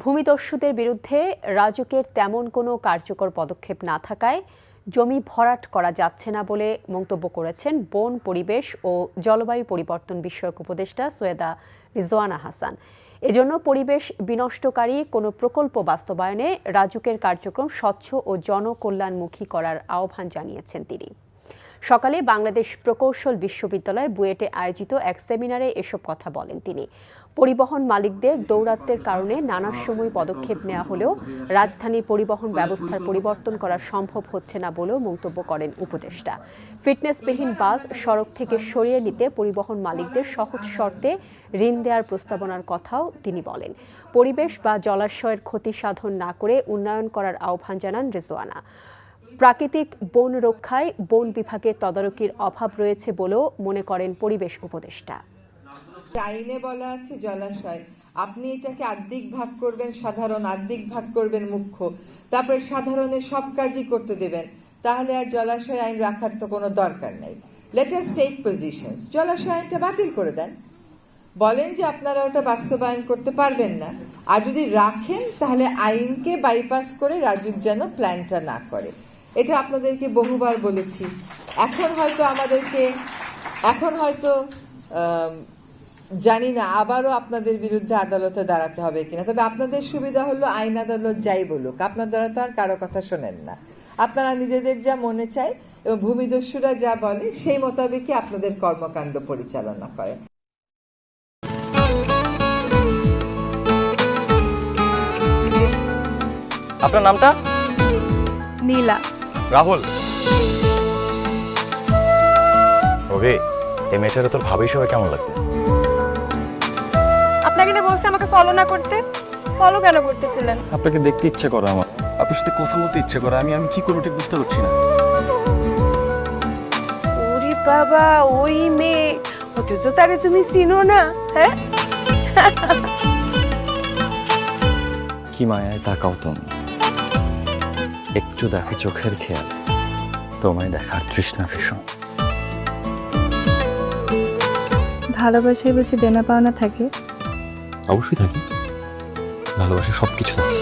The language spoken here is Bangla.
ভূমিদস্যুদের বিরুদ্ধে রাজুকের তেমন কোনো কার্যকর পদক্ষেপ না থাকায় জমি ভরাট করা যাচ্ছে না বলে মন্তব্য করেছেন বন, পরিবেশ ও জলবায়ু পরিবর্তন বিষয়ক উপদেষ্টা সৈয়দা রিজওয়ানা হাসান। এজন্য পরিবেশ বিনষ্টকারী কোনো প্রকল্প বাস্তবায়নে রাজুকের কার্যক্রম স্বচ্ছ ও জনকল্যাণমুখী করার আহ্বান জানিয়েছেন তিনি। সকালে বাংলাদেশ প্রকৌশল বিশ্ববিদ্যালয় বুয়েটে আয়োজিত এক সেমিনারে এসব কথা বলেন তিনি। পরিবহন মালিকদের দৌরাত্ম্যের কারণে নানা সময় পদক্ষেপ নেওয়া হলেও রাজধানীর পরিবহন ব্যবস্থার পরিবর্তন করা সম্ভব হচ্ছে না বলেও মন্তব্য করেন উপদেষ্টা। ফিটনেসবিহীন বাস সড়ক থেকে সরিয়ে নিতে পরিবহন মালিকদের সহজ শর্তে ঋণ দেওয়ার প্রস্তাবনার কথাও তিনি বলেন। পরিবেশ বা জলাশয়ের ক্ষতি সাধন না করে উন্নয়ন করার আহ্বান জানান রিজওয়ানা। প্রাকৃতিক বন রক্ষায় বন বিভাগের তদারকির অভাব রয়েছে বলেও মনে করেন পরিবেশ উপদেষ্টা। আইনে বলা আছে জলাশয়, আপনি এটাকে আর্ধেক ভাগ করবেন সাধারণ, আর্ধেক ভাগ করবেন মুখ্য, তারপরে সাধারণের সব কাজই করতে দেবেন, তাহলে আর জলাশয় আইন রাখার তো কোনো দরকার নেই। Let us take positions. জলাশয় আইনটা বাতিল করে দেন, বলেন যে আপনারা ওটা বাস্তবায়ন করতে পারবেন না, আর যদি রাখেন তাহলে আইনকে বাইপাস করে রাজুক যেন প্ল্যানটা না করে। এটা আপনাদেরকে বহুবার বলেছি। এখন হয়তো জানি না আবারও আপনাদের বিরুদ্ধে আদালতে দাঁড়াতে হবে কিনা, তবে আপনাদের সুবিধা হলো আইন আদালত যাই বলুক, আপনার দ্বারা তো আর কারো কথা শোনেন না। আপনারা নিজেদের যা মনে চায় এবং ভূমিদস্যুরা যা বলে সেই মোতাবেকই আপনাদের কর্মকাণ্ড পরিচালনা করেন। আপনার নামটা? নীলা। রাহুল। রবি, এই মেয়েটারে তোর ভাবি সবাই কেমন লাগবে? আপনাকে না বলছে আমাকে ফলো না করতে? ফলো কেন করতেছিলেন? আপনাকে দেখতে ইচ্ছে করে আমার, আপনার সাথে কথা বলতে ইচ্ছে করে। আমি কি করবো ঠিক বুঝতে পারছি না। ওরে বাবা, ওই মেয়ে, অথচ তারে তুমি চিনো না? হ্যাঁ, কি মায়ায় তাকাও তুমি, একটু দেখে চোখের খেয়াল, তোমায় দেখার তৃষ্ণা ভীষণ। ভালোবাসায় বুঝি দেনা পাওনা থাকে? অবশ্যই থাকে, ভালোবাসা সবকিছু থাকে।